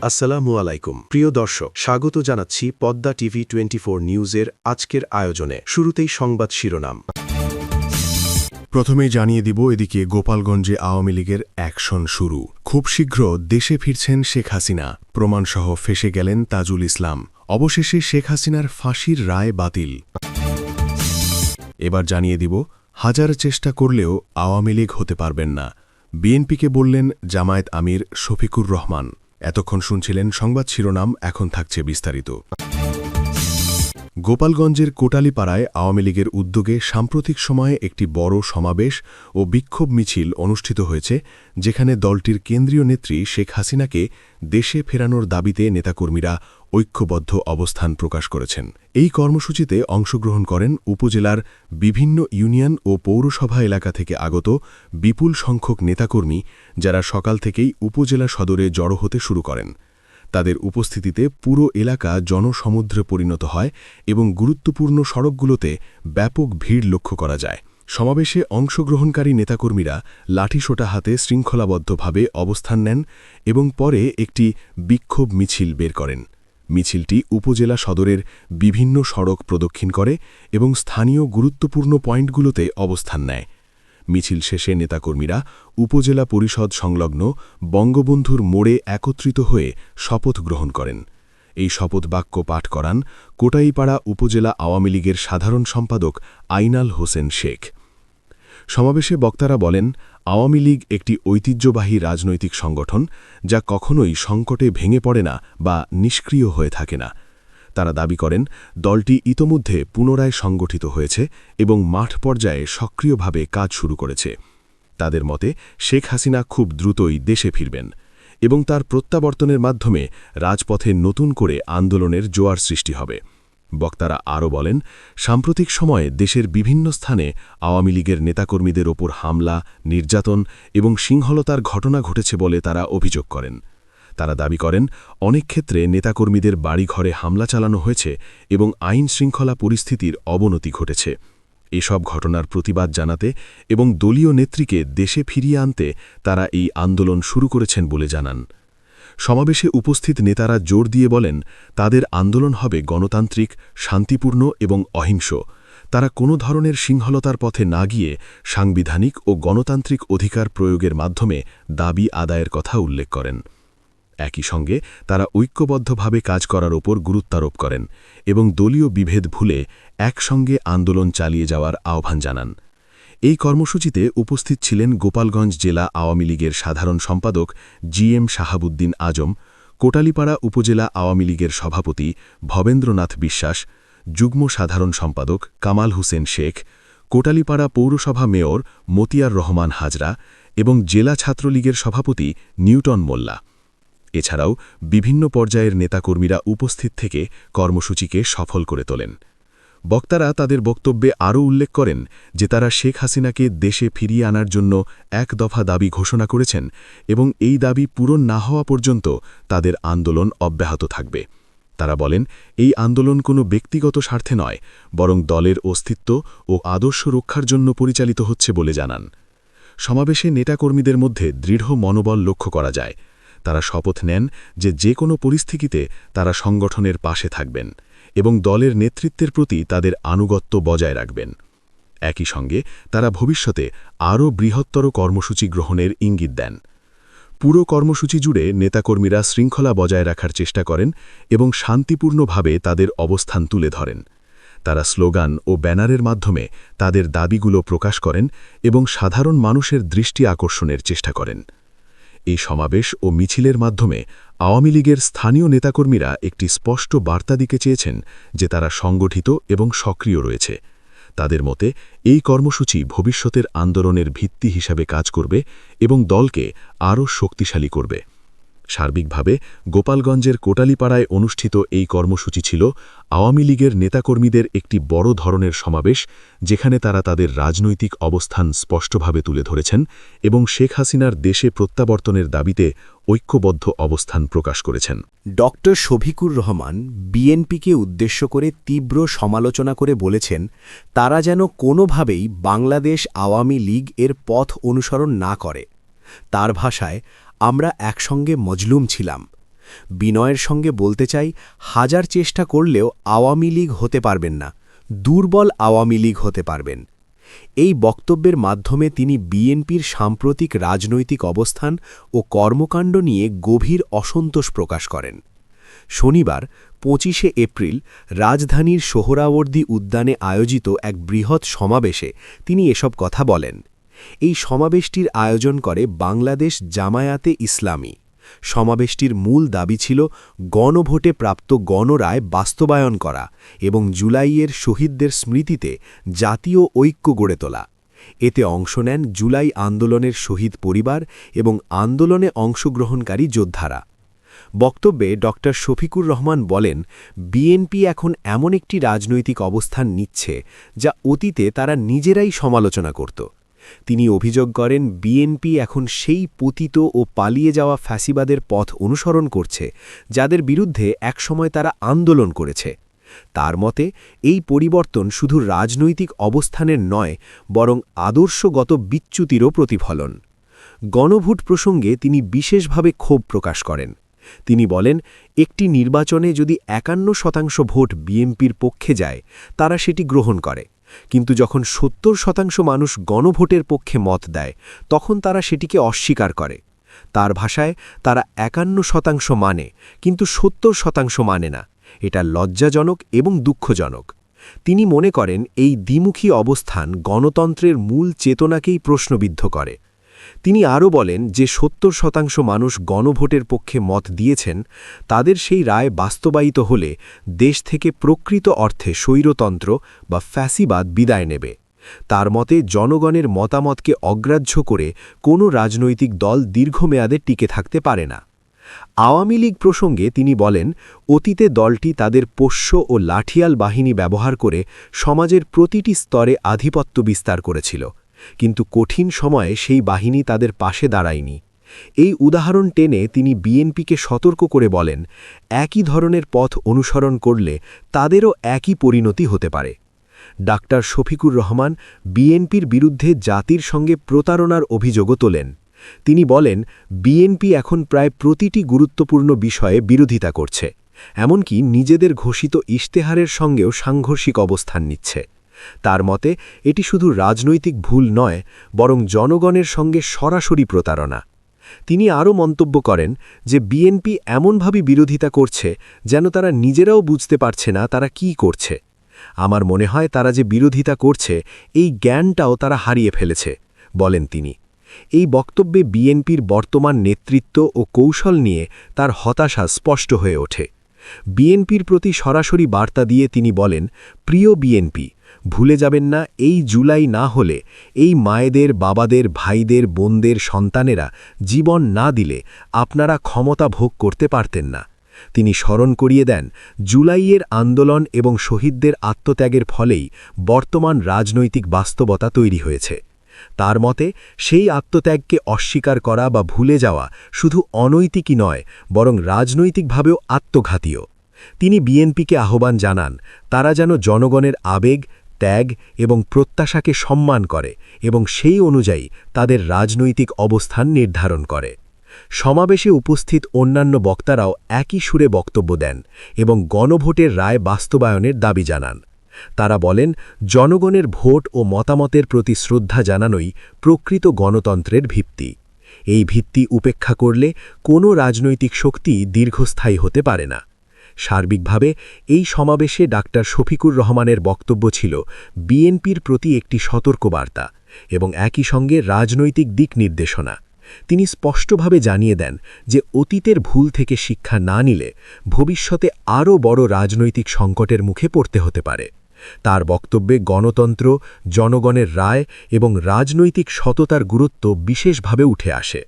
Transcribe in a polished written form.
আসসালামু আলাইকুম প্রিয় দর্শক, স্বাগত জানাচ্ছি পদ্মা টিভি 24 নিউজের আজকের আয়োজনে। শুরুতেই সংবাদ শিরোনাম। প্রথমেই জানিয়ে দিব, এদিকে গোপালগঞ্জে আওয়ামী লীগের অ্যাকশন শুরু। খুব শীঘ্র দেশে ফিরছেন শেখ হাসিনা, প্রমাণসহ ফেঁসে গেলেন তাজুল ইসলাম। অবশেষে শেখ হাসিনার ফাঁসির রায় বাতিল। এবার জানিয়ে দিব, হাজার চেষ্টা করলেও আওয়ামী লীগ হতে পারবেন না, বিএনপিকে বললেন জামায়াত আমির শফিকুর রহমান। এতক্ষণ শুনছিলেন সংবাদ শিরোনাম, এখন থাকছে বিস্তারিত। গোপালগঞ্জের কোটালীপাড়ায় আওয়ামী লীগের উদ্যোগে সাম্প্রতিক সময়ে একটি বড় সমাবেশ ও বিক্ষোভ মিছিল অনুষ্ঠিত হয়েছে, যেখানে দলটির কেন্দ্রীয় নেত্রী শেখ হাসিনাকে দেশে ফেরানোর দাবিতে নেতাকর্মীরা ঐক্যবদ্ধ অবস্থান প্রকাশ করেছেন। এই কর্মসূচিতে অংশগ্রহণ করেন উপজেলার বিভিন্ন ইউনিয়ন ও পৌরসভা এলাকা থেকে আগত বিপুল সংখ্যক নেতাকর্মী, যারা সকাল থেকেই উপজেলা সদরে জড়ো হতে শুরু করেন। তাদের উপস্থিতিতে পুরো এলাকা জনসমুদ্রে পরিণত হয় এবং গুরুত্বপূর্ণ সড়কগুলোতে ব্যাপক ভিড় লক্ষ্য করা যায়। সমাবেশে অংশগ্রহণকারী নেতাকর্মীরা লাঠিসোঁটা হাতে শৃঙ্খলাবদ্ধভাবে অবস্থান নেন এবং পরে একটি বিক্ষোভ মিছিল বের করেন। মিছিলটি উপজেলা সদরের বিভিন্ন সড়ক প্রদক্ষিণ করে এবং স্থানীয় গুরুত্বপূর্ণ পয়েন্টগুলোতে অবস্থান নেয়। মিছিল শেষে নেতাকর্মীরা উপজেলা পরিষদ সংলগ্ন বঙ্গবন্ধুর মোড়ে একত্রিত হয়ে শপথ গ্রহণ করেন। এই শপথ বাক্য পাঠ করান কোটালীপাড়া উপজেলা আওয়ামী লীগের সাধারণ সম্পাদক আইনাল হোসেন শেখ। সমাবেশে বক্তারা বলেন, আওয়ামী লীগ একটি ঐতিহ্যবাহী রাজনৈতিক সংগঠন, যা কখনোই সংকটে ভেঙে পড়ে না বা নিষ্ক্রিয় হয়ে থাকে না। তারা দাবি করেন, দলটি ইতোমধ্যে পুনরায় সংগঠিত হয়েছে এবং মাঠ পর্যায়ে সক্রিয়ভাবে কাজ শুরু করেছে। তাদের মতে শেখ হাসিনা খুব দ্রুতই দেশে ফিরবেন এবং তার প্রত্যাবর্তনের মাধ্যমে রাজপথে নতুন করে আন্দোলনের জোয়ার সৃষ্টি হবে। বক্তারা আরও বলেন, সাম্প্রতিক সময়ে দেশের বিভিন্ন স্থানে আওয়ামী লীগের নেতাকর্মীদের ওপর হামলা, নির্যাতন এবং সিংহলতার ঘটনা ঘটেছে বলে তারা অভিযোগ করেন। তারা দাবি করেন, অনেক ক্ষেত্রে নেতাকর্মীদের বাড়িঘরে হামলা চালানো হয়েছে এবং আইন শৃঙ্খলা পরিস্থিতির অবনতি ঘটেছে। এসব ঘটনার প্রতিবাদ জানাতে এবং দলীয় নেত্রীকে দেশে ফিরিয়ে আনতে তারা এই আন্দোলন শুরু করেছেন বলে জানান। সমাবেশে উপস্থিত নেতারা জোর দিয়ে বলেন, তাদের আন্দোলন হবে গণতান্ত্রিক, শান্তিপূর্ণ এবং অহিংস। তারা কোনো ধরনের সিংহলতার পথে না গিয়ে সাংবিধানিক ও গণতান্ত্রিক অধিকার প্রয়োগের মাধ্যমে দাবি আদায়ের কথা উল্লেখ করেন। একই সঙ্গে তারা ঐক্যবদ্ধভাবে কাজ করার ওপর গুরুত্বারোপ করেন এবং দলীয় বিভেদ ভুলে একসঙ্গে আন্দোলন চালিয়ে যাওয়ার আহ্বান জানান। এই কর্মসূচিতে উপস্থিত ছিলেন গোপালগঞ্জ জেলা আওয়ামী লীগের সাধারণ সম্পাদক জিএম শাহাবুদ্দিন আজম, কোটালীপাড়া উপজেলা আওয়ামী লীগের সভাপতি ভবেন্দ্রনাথ বিশ্বাস, যুগ্ম সাধারণ সম্পাদক কামাল হোসেন শেখ, কোটালীপাড়া পৌরসভা মেয়র মতিয়ার রহমান হাজরা এবং জেলা ছাত্রলীগের সভাপতি নিউটন মোল্লা। এছাড়াও বিভিন্ন পর্যায়ের নেতাকর্মীরা উপস্থিত থেকে কর্মসূচিকে সফল করে তোলেন। বক্তারা তাদের বক্তব্যে আরও উল্লেখ করেন যে তারা শেখ হাসিনাকে দেশে ফিরিয়ে আনার জন্য এক দফা দাবি ঘোষণা করেছেন এবং এই দাবি পূরণ না হওয়া পর্যন্ত তাদের আন্দোলন অব্যাহত থাকবে। তারা বলেন, এই আন্দোলন কোনো ব্যক্তিগত স্বার্থে নয়, বরং দলের অস্তিত্ব ও আদর্শ রক্ষার জন্য পরিচালিত হচ্ছে বলে জানান। সমাবেশে নেতাকর্মীদের মধ্যে দৃঢ় মনোবল লক্ষ্য করা যায়। তারা শপথ নেন যে কোনো পরিস্থিতিতে তারা সংগঠনের পাশে থাকবেন এবং দলের নেতৃত্বের প্রতি তাদের আনুগত্য বজায় রাখবেন। একই সঙ্গে তারা ভবিষ্যতে আরও বৃহত্তর কর্মসূচি গ্রহণের ইঙ্গিত দেন। পুরো কর্মসূচি জুড়ে নেতাকর্মীরা শৃঙ্খলা বজায় রাখার চেষ্টা করেন এবং শান্তিপূর্ণভাবে তাদের অবস্থান তুলে ধরেন। তারা স্লোগান ও ব্যানারের মাধ্যমে তাদের দাবিগুলো প্রকাশ করেন এবং সাধারণ মানুষের দৃষ্টি আকর্ষণের চেষ্টা করেন। এই সমাবেশ ও মিছিলের মাধ্যমে আওয়ামী লীগের স্থানীয় নেতাকর্মীরা একটি স্পষ্ট বার্তা দিতে চেয়েছেন যে তারা সংগঠিত এবং সক্রিয় রয়েছে। তাদের মতে এই কর্মসূচি ভবিষ্যতের আন্দোলনের ভিত্তি হিসাবে কাজ করবে এবং দলকে আরও শক্তিশালী করবে। সার্বিকভাবে গোপালগঞ্জের কোটালীপাড়ায় অনুষ্ঠিত এই কর্মসূচি ছিল আওয়ামী লীগের নেতাকর্মীদের একটি বড় ধরনের সমাবেশ, যেখানে তারা তাদের রাজনৈতিক অবস্থান স্পষ্টভাবে তুলে ধরেছেন এবং শেখ হাসিনার দেশে প্রত্যাবর্তনের দাবিতে ঐক্যবদ্ধ অবস্থান প্রকাশ করেছেন। ডক্টর শফিকুর রহমান বিএনপিকে উদ্দেশ্য করে তীব্র সমালোচনা করে বলেছেন, তারা যেন কোনোভাবেই বাংলাদেশ আওয়ামী লীগ এর পথ অনুসরণ না করে। তার ভাষায়, আমরা একসঙ্গে মজলুম ছিলাম। বিনয়ের সঙ্গে বলতে চাই, হাজার চেষ্টা করলেও আওয়ামী লীগ হতে পারবেন না, দুর্বল আওয়ামী লীগ হতে পারবেন। এই বক্তব্যের মাধ্যমে তিনি বিএনপির সাম্প্রতিক রাজনৈতিক অবস্থান ও কর্মকাণ্ড নিয়ে গভীর অসন্তোষ প্রকাশ করেন। শনিবার ২৫শে এপ্রিল রাজধানীর সোহরাওয়ার্দী উদ্যানে আয়োজিত এক বৃহৎ সমাবেশে তিনি এসব কথা বলেন। এই সমাবেশটির আয়োজন করে বাংলাদেশ জামায়াতে ইসলামী। সমাবেশটির মূল দাবি ছিল গণভোটে প্রাপ্ত গণরায় বাস্তবায়ন করা এবং জুলাইয়ের শহীদদের স্মৃতিতে জাতীয় ঐক্য গড়ে তোলা। এতে অংশ নেন জুলাই আন্দোলনের শহীদ পরিবার এবং আন্দোলনে অংশগ্রহণকারী যোদ্ধারা। বক্তব্যে ড. শফিকুর রহমান বলেন, বিএনপি এখন এমন একটি রাজনৈতিক অবস্থান নিচ্ছে যা অতীতে তারা নিজেরাই সমালোচনা করত। তিনি অভিযোগ করেন, বিএনপি এখন সেই পতিত ও পালিয়ে যাওয়া ফ্যাসিবাদের পথ অনুসরণ করছে যাদের বিরুদ্ধে একসময় তারা আন্দোলন করেছে। তার মতে এই পরিবর্তন শুধু রাজনৈতিক অবস্থানের নয়, বরং আদর্শগত বিচ্যুতিরও প্রতিফলন। গণভোট প্রসঙ্গে তিনি বিশেষভাবে ক্ষোভ প্রকাশ করেন। তিনি বলেন, একটি নির্বাচনে যদি ৫১% ভোট বিএনপির পক্ষে যায় তারা সেটি গ্রহণ করে, কিন্তু যখন ৭০% মানুষ গণভোটের পক্ষে মত দেয় তখন তারা সেটিকে অস্বীকার করে। তার ভাষায়, তারা ৫১% মানে, কিন্তু ৭০% মানে না। এটা লজ্জাজনক এবং দুঃখজনক। তিনি মনে করেন এই দ্বিমুখী অবস্থান গণতন্ত্রের মূল চেতনাকেই প্রশ্নবিদ্ধ করে। তিনি আরও বলেন যে ৭০% মানুষ গণভোটের পক্ষে মত দিয়েছেন, তাদের সেই রায় বাস্তবায়িত হলে দেশ থেকে প্রকৃত অর্থে স্বৈরতন্ত্র বা ফ্যাসিবাদ বিদায় নেবে। তার মতে জনগণের মতামতকে অগ্রাহ্য করে কোনো রাজনৈতিক দল দীর্ঘমেয়াদে টিকে থাকতে পারে না। আওয়ামী লীগ প্রসঙ্গে তিনি বলেন, অতীতে দলটি তাদের পোষ্য ও লাঠিয়াল বাহিনী ব্যবহার করে সমাজের প্রতিটি স্তরে আধিপত্য বিস্তার করেছিল, কিন্তু কঠিন সময়ে সেই বাহিনী তাদের পাশে দাঁড়ায়নি। এই উদাহরণ টেনে তিনি বিএনপিকে সতর্ক করে বলেন, একই ধরনের পথ অনুসরণ করলে তাদেরও একই পরিণতি হতে পারে। ডাক্তার শফিকুর রহমান বিএনপির বিরুদ্ধে জাতির সঙ্গে প্রতারণার অভিযোগও তোলেন। তিনি বলেন, বিএনপি এখন প্রায় প্রতিটি গুরুত্বপূর্ণ বিষয়ে বিরোধিতা করছে, এমনকি নিজেদের ঘোষিত ইশতেহারের সঙ্গেও সাংঘর্ষিক অবস্থান নিচ্ছে। তার মতে এটি শুধু রাজনৈতিক ভুল নয়, বরং জনগণের সঙ্গে সরাসরি প্রতারণা। তিনি আরও মন্তব্য করেন যে বিএনপি এমনভাবে বিরোধিতা করছে যেন তারা নিজেরাও বুঝতে পারছে না তারা কি করছে। আমার মনে হয় তারা যে বিরোধিতা করছে এই জ্ঞানটাও তারা হারিয়ে ফেলেছে, বলেন তিনি। এই বক্তব্যে বিএনপির বর্তমান নেতৃত্ব ও কৌশল নিয়ে তার হতাশা স্পষ্ট হয়ে ওঠে। বিএনপির প্রতি সরাসরি বার্তা দিয়ে তিনি বলেন, প্রিয় বিএনপি, ভুলে যাবেন না, এই জুলাই না হলে, এই মায়েদের, বাবাদের, ভাইদের, বোনদের সন্তানেরা জীবন না দিলে আপনারা ক্ষমতা ভোগ করতে পারতেন না। তিনি স্মরণ করিয়ে দেন, জুলাইয়ের আন্দোলন এবং শহীদদের আত্মত্যাগের ফলেই বর্তমান রাজনৈতিক বাস্তবতা তৈরি হয়েছে। তার মতে সেই আত্মত্যাগকে অস্বীকার করা বা ভুলে যাওয়া শুধু অনৈতিকই নয়, বরং রাজনৈতিকভাবেও আত্মঘাতীয়। তিনি বিএনপিকে আহ্বান জানান, তারা যেন জনগণের আবেগ, ত্যাগ এবং প্রত্যাশাকে সম্মান করে এবং সেই অনুযায়ী তাদের রাজনৈতিক অবস্থান নির্ধারণ করে। সমাবেশে উপস্থিত অন্যান্য বক্তারাও একই সুরে বক্তব্য দেন এবং গণভোটের রায় বাস্তবায়নের দাবি জানান। তারা বলেন, জনগণের ভোট ও মতামতের প্রতি শ্রদ্ধা জানানোই প্রকৃত গণতন্ত্রের ভিত্তি। এই ভিত্তি উপেক্ষা করলে কোনো রাজনৈতিক শক্তি দীর্ঘস্থায়ী হতে পারে না। সার্বিকভাবে এই সমাবেশে ডাক্তার শফিকুর রহমানের বক্তব্য ছিল বিএনপির প্রতি একটি সতর্কবার্তা এবং একই সঙ্গে রাজনৈতিক দিক নির্দেশনা। তিনি স্পষ্টভাবে জানিয়ে দেন যে অতীতের ভুল থেকে শিক্ষা না নিলে ভবিষ্যতে আরও বড় রাজনৈতিক সংকটের মুখে পড়তে হতে পারে। তার বক্তব্যে গণতন্ত্র, জনগণের রায় এবং রাজনৈতিক সততার গুরুত্ব বিশেষভাবে উঠে আসে।